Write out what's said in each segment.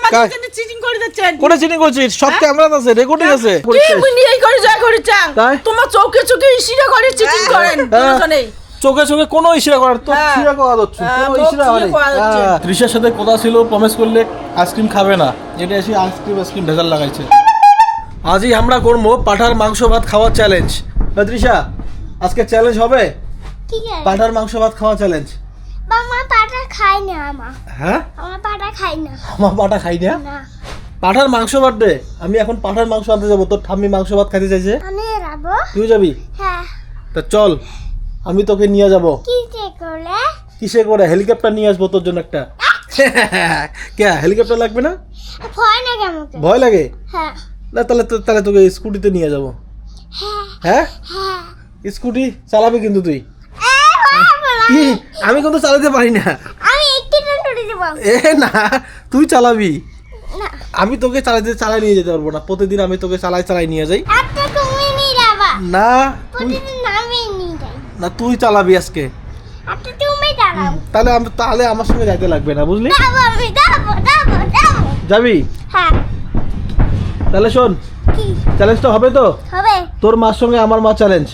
আপনি চিটিং করে দিচ্ছেন। কোনে চিটিং করছিস? সব ক্যামেরা আছে, রেকর্ডিং আছে। কি মিনিয়ে করে যা করে চাং তোমার চোখে চোখে ইশারা করে চিটিং করেন দুজনেই। চোখে চোখে কোনো ইশারা করার তো ইশারা করা হচ্ছে, কোনো ইশারা হয়নি। তৃষার সাথে কথা ছিল প্রমিস করলে আইসক্রিম খাবে না, এটা এসে আইসক্রিম ভেজাল লাগাইছে। আজই আমরা করবো পাঠার মাংস ভাত খাওয়ার চ্যালেঞ্জ। তৃষা আজকে চ্যালেঞ্জ হবে পাঠার মাংস ভাত খাওয়া চ্যালেঞ্জ। মামা পাটা খাই না আমা। হ্যাঁ আমার পাটা খাই না। আমার পাঠা খাই না? পাঠার মাংস ভাত দে। আমি এখন পাঠার মাংস আনতে যাবো, তোর ঠাম্মি মাংস ভাত খাইতে চাইছে। আমি যাবো। তুই যাবি? হ্যাঁ। তা চল, আমি তোকে নিয়ে যাবো। কিসে করে? কিসে করে? হেলিকপ্টার নিয়ে আসবো তোর জন্য একটা। কে হেলিকপ্টার লাগবে না? ভয় না কেমন? ভয় লাগে? হ্যাঁ। না তাহলে তোকে স্কুটিতে নিয়ে যাবো। হ্যাঁ। হ্যাঁ হ্যাঁ। স্কুটি চালাবি কিন্তু তুই। কি? আমি কিন্তু চালাতে পারি না। আমি একটু টুটি দেব। এ না, তুই চালাবি। না। আমি তোকে চালাই নিয়ে যেতে পারবো না। প্রতিদিন আমি তোকে চালাই নিয়ে যাই। আপনি তুমি নিয়ে যাবা। না প্রতিদিন আমি নিয়ে যাই। না, তুই চালাবি আজকে। আপনি তুমি চালাও। তাহলে আমার সঙ্গে যাইতে লাগবে না, বুঝলি? যাবো আমি, যাবো। যাবি? হ্যাঁ। তাহলে শোন, কি? চ্যালেঞ্জটা হবে তো? হবে। তোর মার সঙ্গে আমার মা চ্যালেঞ্জ।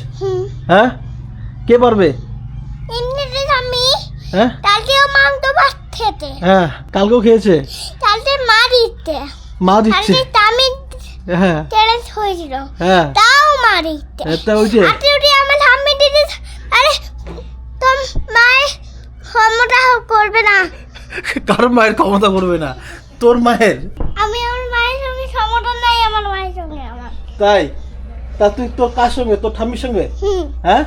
হ্যাঁ, কে পারবে? এমনিতে আমি হ্যাঁ কালকেও মাংস ভাত খেতে। হ্যাঁ, কালকেও খেয়েছে। কালকে মা দিতে। মা দিচ্ছে? কালকে আমি হ্যাঁ চ্যালেঞ্জ হয়েছিল। হ্যাঁ, তাও মা দিতে। এটা হইছে। আপনি উঠে আমার ঠাম্মি দিতে। আরে তোর মায়ের ক্ষমতা করবে না। কারোর মায়ের ক্ষমতা করবে না, তোর মায়ের। আমি আমার মায়ের সঙ্গে ক্ষমতা নাই, আমার মায়ের সঙ্গে আমার। তাই? তা তুই তোর কার সঙ্গে? তোর ঠাম্মির সঙ্গে? হ্যাঁ,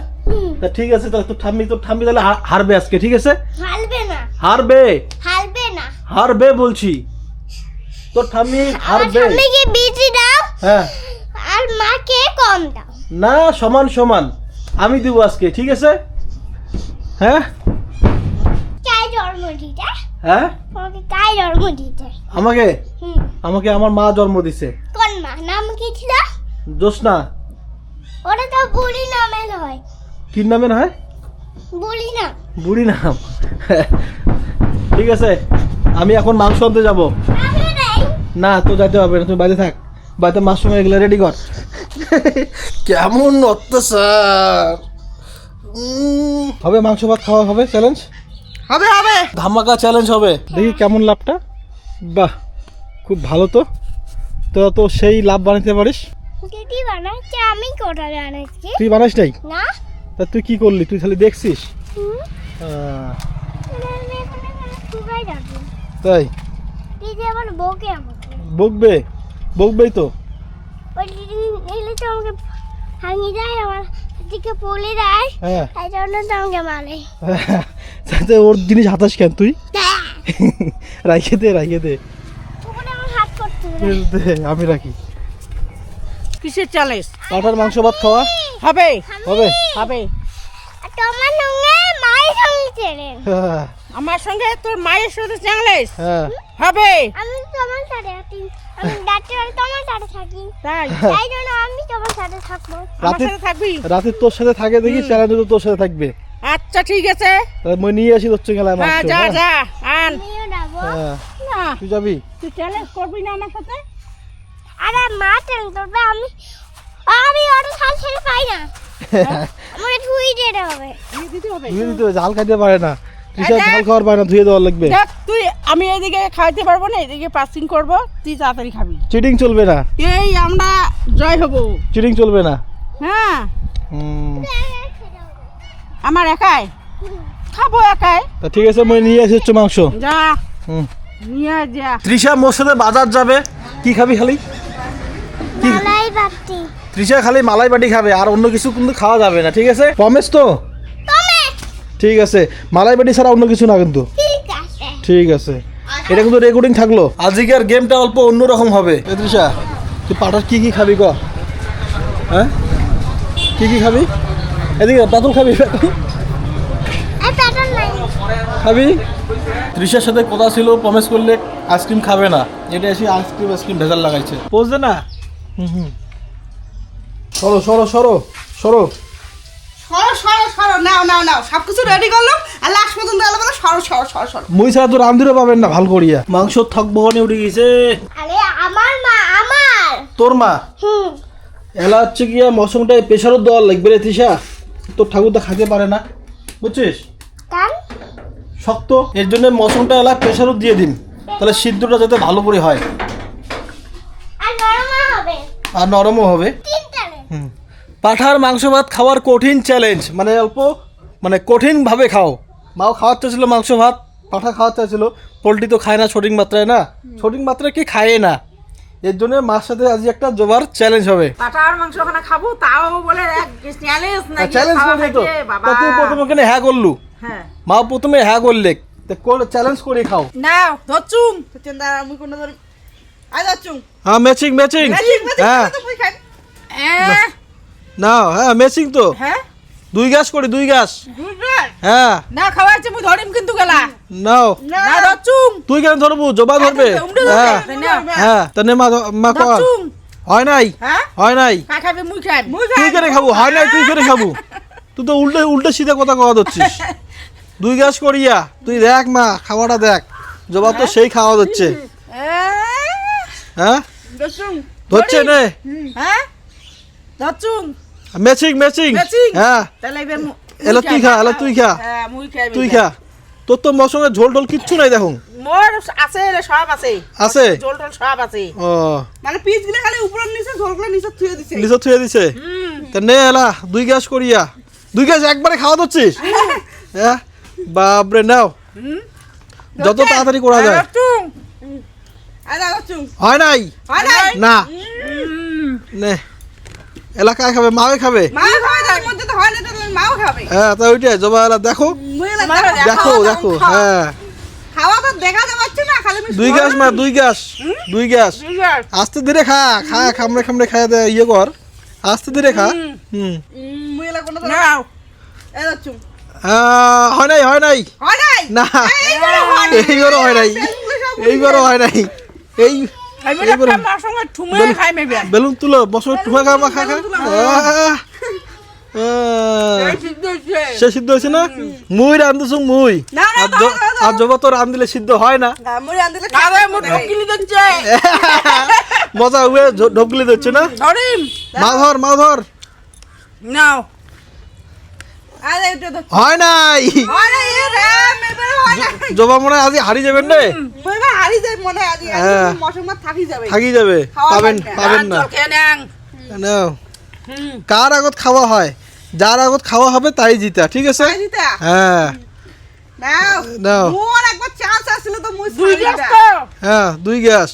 তা ঠিক আছে। তাহলে তোর ঠাম্মি তাহলে হারবে আজকে, ঠিক আছে? হারবে না। হারবে বলছি, তোর ঠাম্মি হারবে। ঠাম্মিকে বেশি দাও। হ্যাঁ। আর মাকে কম দাও। না, সমান আমি দিব আজকে, ঠিক আছে? হ্যাঁ। কাই জন্ম দিতে? হ্যাঁ, তোমাকে কাই জন্ম দিতে? আমাকে আমার মা জন্ম দিছে। কোন মা? নাম কি ছিল? জোসনা। ওটা তো বুড়ি নামের হয়। কি নামের হয়? বুড়ি নাম। বুড়ি নাম। ঠিক আছে, আমি এখন মাংস আনতে যাবো। না, তো যাইতে হবে না, তুমি বাড়িতে থাক। বাড়িতে মার সঙ্গে এগুলো রেডি কর। কেমন অত্যাচার! হবে মাংস ভাত খাওয়া হবে চ্যালেঞ্জ? হবে ধামাকা চ্যালেঞ্জ হবে। দেখি কেমন লাভটা। বাহ, খুব ভালো তো। তোরা তো সেই লাভ বানাতে পারিস। দিদি বানাচ্ছে, আমি কোটা বানাচ্ছি। তুই বানাস নাই? না। তা তুই কি করলি? তুই খালি দেখছিস? তাই? দিদি আমার বউকে আমাকে বকবেই তো। ওই দিদি এলে তো আমাকে ভাঙি যায়, আমার দিকে পলে দেয়। হ্যাঁ, তাই জন্য তো আমাকে মারে। তাতে ওর জিনিস হাতাস কেন তুই? রাইখে দে। ওখানে আমার হাত করতে দে, আমি রাখি। কিসের চ্যালেঞ্জ? পাঠার মাংস ভাত খাওয়া হবে হবে। তোমার সঙ্গে মায়ের সঙ্গে চ্যালেঞ্জ। আমার সঙ্গে তোর মায়ের সাথে চ্যালেঞ্জ হ্যাঁ, হবে। আমি তোমার সাথে থাকি, আমি ডাক্তার তোমার সাথে থাকি। তাই জন্য আমি তোমার সাথে থাকবো। আমার সাথে থাকবি? রাতে তোর সাথে থাকে দেখি, চ্যালেঞ্জ তো তোর সাথে থাকবে। আচ্ছা ঠিক আছে, তাহলে মই নিয়ে আসি তোর খেলায় মাংস। যা আন। আমিও যাবো। হ্যাঁ, না, তুই যাবি? তুই চ্যালেঞ্জ করবি না আমার সাথে? আরে মা চ্যালেঞ্জ করবে, আমি ওটা সাল ছেড়ে পাই না। আমাকে ধুই দিতে হবে। দিতে হবে? ধুয়ে দিতে হবে, ঝাল খাইতে পারে না। তৃষা ঝাল খাওয়ার পারে না, ধুয়ে দেওয়ার লাগবে। দেখ তুই, আমি এদিকে খাইতে পারবো না, এদিকে পাসিং করব, তুই তাড়াতাড়ি খাবি। চিটিং চলবে না। এই আমরা জয় হব। চিটিং চলবে না। হ্যাঁ, আমার একাই খাবো একাই। তা ঠিক আছে, মই নিয়ে আসি মাংস। যা নিয়ে যা। তৃষা মোর সাথে বাজার যাবে। কি খাবি খালি? মালাই বাটি। তৃষা খালি মালাই বাটি খাবে, আর অন্য কিছু কিন্তু খাওয়া যাবে না, ঠিক আছে? প্রমিস তো? ঠিক আছে, মালাই বাটি ছাড়া অন্য কিছু না কিন্তু। ঠিক আছে, এটা কিন্তু রেকর্ডিং থাকলো। আজকের গেমটা অল্প অন্যরকম হবে। তৃষা, তুই পাঠার কি খাবি ক? হ্যাঁ, কি খাবি? এদিকে পাতল খাবি? খাবি? তৃষার সাথে কথা ছিল প্রমিস করলে আইসক্রিম খাবে না, এটা এসে আইসক্রিম ভেজাল লাগাইছে। বুঝলে না? সরো সরো সরো সরো, নাও নাও নাও, সবকিছু রেডি করলাম আর লাস্ট পর্যন্ত এলো বলে সরো সরো সরো সরো। মুই ছাড়া তো রান্ধুরও পাবেন না ভাল করিয়া। মাংস থকবো উঠে গেছে। আরে আমার মা, আমার। তোর মা এলা হচ্ছে গিয়া মৌসুমটায় প্রেশারও দেওয়ার লাগবে রে তৃষা, তোর ঠাকুরটা খাইতে পারে না বুঝছিস, কান শক্ত, এর জন্য মৌসুমটা এলা প্রেশারও দিয়ে দিন, তাহলে সিদ্ধটা যাতে ভালো করে হয় আর নরম হবে। আর নরমও হবে। তিনটারে পাঠার মাংস ভাত খাওয়ার কঠিন চ্যালেঞ্জ, মানে অল্প মানে কঠিনভাবে খাও। মাও খাওয়ার চাইছিল মাংস ভাত, পাঠা খাওয়ার চাইছিল, পোলট্রি তো খায় না সঠিক মাত্রায়, না সঠিক মাত্রায় কি খায় না, এর জন্য মার সাথে আজ একটা জোবার চ্যালেঞ্জ হবে। পাঠার মাংস ওখানে খাবো, তাও বলে চ্যালেঞ্জ নাকি, চ্যালেঞ্জ খাওয়া করবে তো, খাইছে, বাবা। তা তুই প্রথমে ওখানে হ্যাঁ করলু, হ্যাঁ মা প্রথমে হ্যাঁ করলে, চ্যালেঞ্জ করে খাও। নাও ধরছুম, চিন্তা আমি কোন ধর আই যাচ্ছুম। হ্যাঁ ম্যাচিং ম্যাচিং, হ্যাঁ নাও, হ্যাঁ ম্যাচিং তো, হ্যাঁ 2 গ্যাস করি 2 গ্যাস, দুইবার হ্যাঁ না খাওয়াইছে মুই ধরিম কিন্তু গেলা নাও। না ধরছুম, তুই কেন ধরবো, জবা ধরবে, হ্যাঁ হ্যাঁ তাহলে মা কর, ধরছুম। হয় নাই, হ্যাঁ হয় নাই, কা খাবে মুই খাই, তুই করে খাবো, হয় নাই তুই করে খাবো, তুই তো উল্টে উল্টে সিধা কথা কওয়া দিচ্ছিস। 2 গ্যাস করিয়া তুই দেখ মা খাওয়াটা দেখ, জবা তো সেই খাওয়া দিচ্ছে, হ্যাঁ ধরছুম ধরছে নে, হ্যাঁ ধরছুম ম্যাচিং ম্যাচিং, Matching? হ্যাঁ তাহলে এবার এলা তুই খা, এলা তুই খা, হ্যাঁ মুই খাই, তুই খা, তোর তো মৌসুমে ঝোল টোল কিচ্ছু নাই দেখুন। মোর আছে রে, সব আছে আছে? জল টল সব আছে, ও মানে পিস গুলো খালি উপর নিচে ঝোলগুলো নিচে থুয়ে দিছে। নিচে থুয়ে দিছে, তা নে এলা 2 গ্যাস করিয়া, 2 গ্যাস একবারে খাওয়া দিচ্ছিস, হ্যাঁ বাপরে নাও, যত তাড়াতাড়ি করা যায়। ধরছুম আই ধরছুম, হয় নাই, হয় নাই না নে এলাকায় খাবে, মাও খাবে, মা খাবে, তার মধ্যে তো হয় না, তো মাও খাবে। হ্যাঁ তা ওইটাই জবা এলা দেখো, মুই এলা দেখো দেখো, হ্যাঁ খাওয়া তো দেখা যাচ্ছে না, খালি 2 গ্যাস মা 2 গ্যাস 2 গ্যাস, আস্তে ধীরে খা, খা খামড়ে খামড়ে খায় দে, ইয়ে কর আস্তে ধীরে খা। মুই এলা কোন নাও এ ধরছুম, হয় নাই, হয় নাই, হয় নাই না এইবারও হয় নাই, এইবারও হয় নাই, এই আমি এইবারও একটা মার সঙ্গে ঠুমে খাই মেবে বেলুন তুলো, বসো টুমা খা মা খা খা, সে সিদ্ধ হয়েছে না, মুই রান্ধুছু মুই, না, না, আর দাও, দাও, দাও। আর জবা তো রান্ধলে সিদ্ধ হয় না, মুই আনদিলে খাবে, মুই ঢকিলি দিচ্ছে মজা হুয়ে ঢোকলি দিচ্ছে না, ধরিম মা ধর নাও আরে এটা তো হয় নাই, আরে এ রে মেবে হয় না, জবা মনে হয় আজ হারিয়ে যাবেন রে, মুইবা হারি যাই মনে আজ হ্যাঁ। মশমা থাকি যাবে, থাকি যাবে, খাওয়া পাবেন লাগবে। পাবেন না, জল খেয়ে নেন। নাও। কার আগত খাওয়া হয়, যার আগত খাওয়া হবে তাই জিতা, ঠিক আছে, তাই দিতা? হ্যাঁ নাও নাও, মোর একবার চান্স আসছিল তো মুই দুই সারি গ্যাস না। তো হ্যাঁ 2 গ্যাস,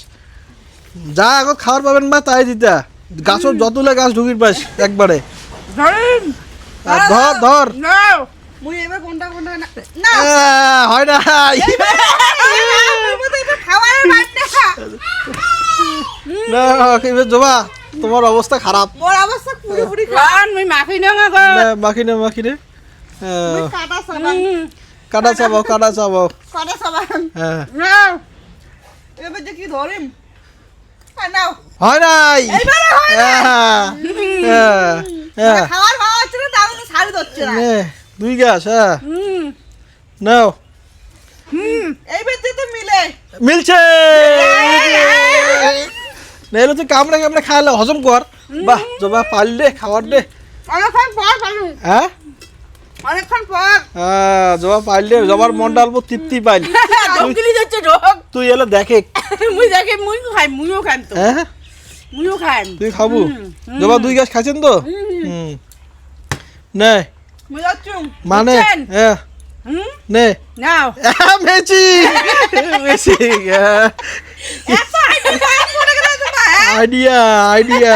যা আগত খাওয়ার পাবেন মা তাই জিতা, গাছর যতগুলো গাছ ঢুকির পাস একবারে, ধরিম আর ধর ধর, নাও মুই এবার কোনটা কোনটা না না হয় নাই, খাওয়ার বাড়তে না এবার জবা তোমার অবস্থা খারাপ, মোর অবস্থা পুরোপুরি খান মুই মাখি না গো না মাখি নে, মুই কাটা সাবান কাটা চাবাও, কাটা সাবান হ্যাঁ নাও এবার যে কি ধরিম নাও হয় নাই, এইবারে হয় না। হ্যাঁ খাওয়ার ভালো হচ্ছে না, তাও কিন্তু শাড়ি ধরছে না। 2 গ্যাস, হ্যাঁ নাও, এইবার যে তো মিলে মিলছে, নাহলে তুই কামড়ে কামড়ে খাইলে হজম কর, বাহ জবা পারলে খাওয়ার দে, অনেকক্ষণ পর পালু, হ্যাঁ অনেকক্ষণ পর জবা পারলে, জবার মনটা অল্প তৃপ্তি পাইল, ঢোকলি যাচ্ছে ঢোক তুই এলে দেখে, মুই দেখে মুই খাই, মুইও খাই তো, হ্যাঁ মুইও খাই, তুই খাবো, জবা 2 গ্যাস খাইছেন তো, নে মুই যাচ্ছু মানে, হ্যাঁ নে নাও মেচি এত আইডিয়া করে গেল তোমার, হ্যাঁ? আইডিয়া আইডিয়া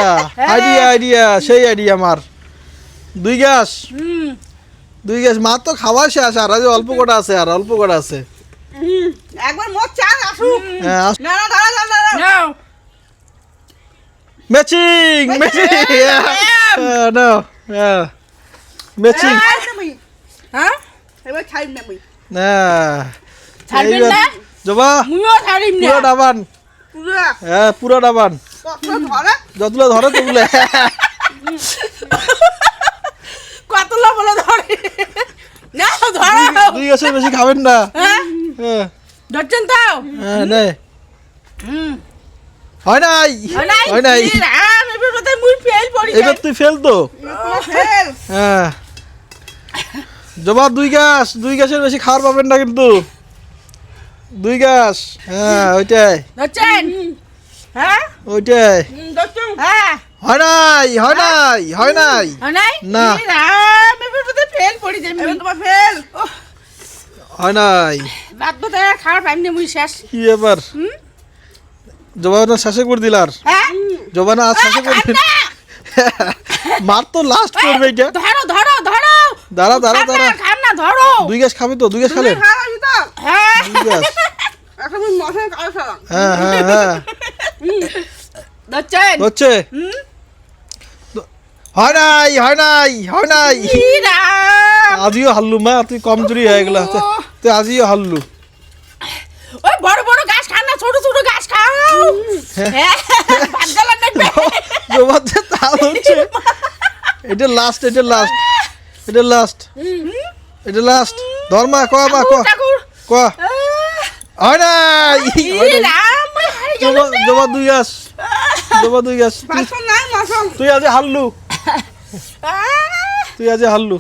আইডিয়া আইডিয়া সেই আইডিয়া আমার, 2 গ্যাস 2 গ্যাস মার তো খাওয়া শেষ, আর আজ অল্প কটা আছে, আর অল্প কটা আছে, একবার মোর চান আসুক, হ্যাঁ না না দাঁড়া দাঁড়া নাও ম্যাচিং ম্যাচিং, নাও ম্যাচিং, হ্যাঁ এবার খাইম না মুই, না ছাড়বেন না? জবা মুইও ছাড়িম না, পুরো ডাবান, পুরা হ্যাঁ পুরো ডাবান, কত ধরে যতগুলো ধরে তোগুলো, কতলা বলে ধরে না ধরো দুই গ্যাসের বেশি খাবেন না। হ্যাঁ হ্যাঁ ধরছেন তাও হ্যাঁ নে হয় নাই হয় নাই হয় নাই এই রাম এবার বোধহয় মুই ফেল পড়ি এবার তুই ফেল তো। ফেল হ্যাঁ জবা দুই গ্যাসের বেশি খাওয়ার পাবেন না কিন্তু। দুই গ্যাস হ্যাঁ ওইটাই ধরছেন হ্যাঁ ওইটাই ধরছেন হ্যাঁ হয় নাই হয় নাই হয় নাই হয় নাই না। এই রাম এবার বোধহয় ফেল পড়ি যাই এবার তোমার ফেল হয় নাই রাত বোধহয় খাওয়ার পাইনি মুই শেষ কি এবার জবানা শেষে করে দিলার হ্যাঁ জবানা আজ শেষে করে দিল মার তো লাস্ট করবে এটা। ধরো ধরো ধরো দাঁড়া দাঁড়া দাঁড়া খান না ধরো দুই গ্যাস খাবে তো দুই গ্যাস খালেন হ্যাঁ দুই গ্যাস এখন মশাই কাছে হ্যাঁ হ্যাঁ হ্যাঁ ধরছেন হচ্ছে হয় নাই হয় নাই হয় নাই ই রাম আজিও হারলু মা তুই কমজোরি হয়ে গেল তুই আজিও হারলু। ওই বড় বড় গাছ খান না ছোট ছোট গাছ খাও হ্যাঁ ভাত গালার নাকি জবাব যে তাল হচ্ছে এটা লাস্ট এটা লাস্ট এটা লাস্ট এটা লাস্ট ধর্মা ক মা ক ক হয় নাই ই রাম জবা দুই গ্যাস জবা দুই গ্যাস তুই আজ হারলু তুই আজ হারলু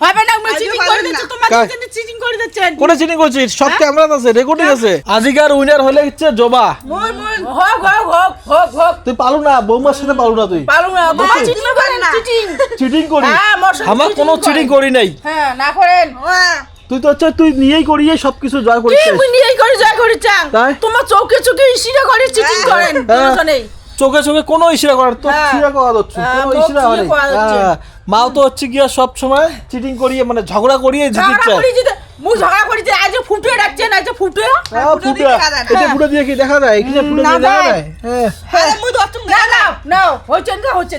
হবে না আমি চিটিং করে দিচ্ছি তোমার কার? জন্য চিটিং করে দিচ্ছেন কোনে চিনি করছিস সব ক্যামেরা আছে রেকর্ডিং আছে। আজিকার উইনার হলে হচ্ছে জবা। মোর মোর হোক হোক হোক হোক হোক তুই পালু না বৌমার সাথে পালু না তুই পারো না তোমার চিটিং করেন না চিটিং চিটিং করি হ্যাঁ, আমার সাথে আমার cheating কোনো করেন। চিটিং করি নাই। হ্যাঁ না করেন তুই তো হচ্ছে তুই নিয়েই করিয়ে সবকিছু জয় কি করিস বুনিয়াই করে যা করে চান তাই? তোমার চোখে চোখে ইশারা করে চিটিং করেন হ্যাঁ। বুঝছো নেই চোখে চোখে কোনো ইশারা করার তো হ্যাঁ। ইশারা করা যাচ্ছে হ্যাঁ, কোনো মুখ ইশারা দিয়ে হয় করা যাচ্ছে। মাও তো হচ্ছে গিয়া সব সময় চিটিং করিয়ে মানে ঝগড়া করিয়ে জিতে ঝগড়া চায়। করি যে মুই ঝগড়া করি যে আজ ফুটে রাখছেন আজ ফুটে হ্যাঁ ফুটা এটা ফুটা দিয়ে কি দেখা যায় এখানে ফুটা দিয়ে দেখা যায় হ্যাঁ হ্যাঁ মুই দশ না না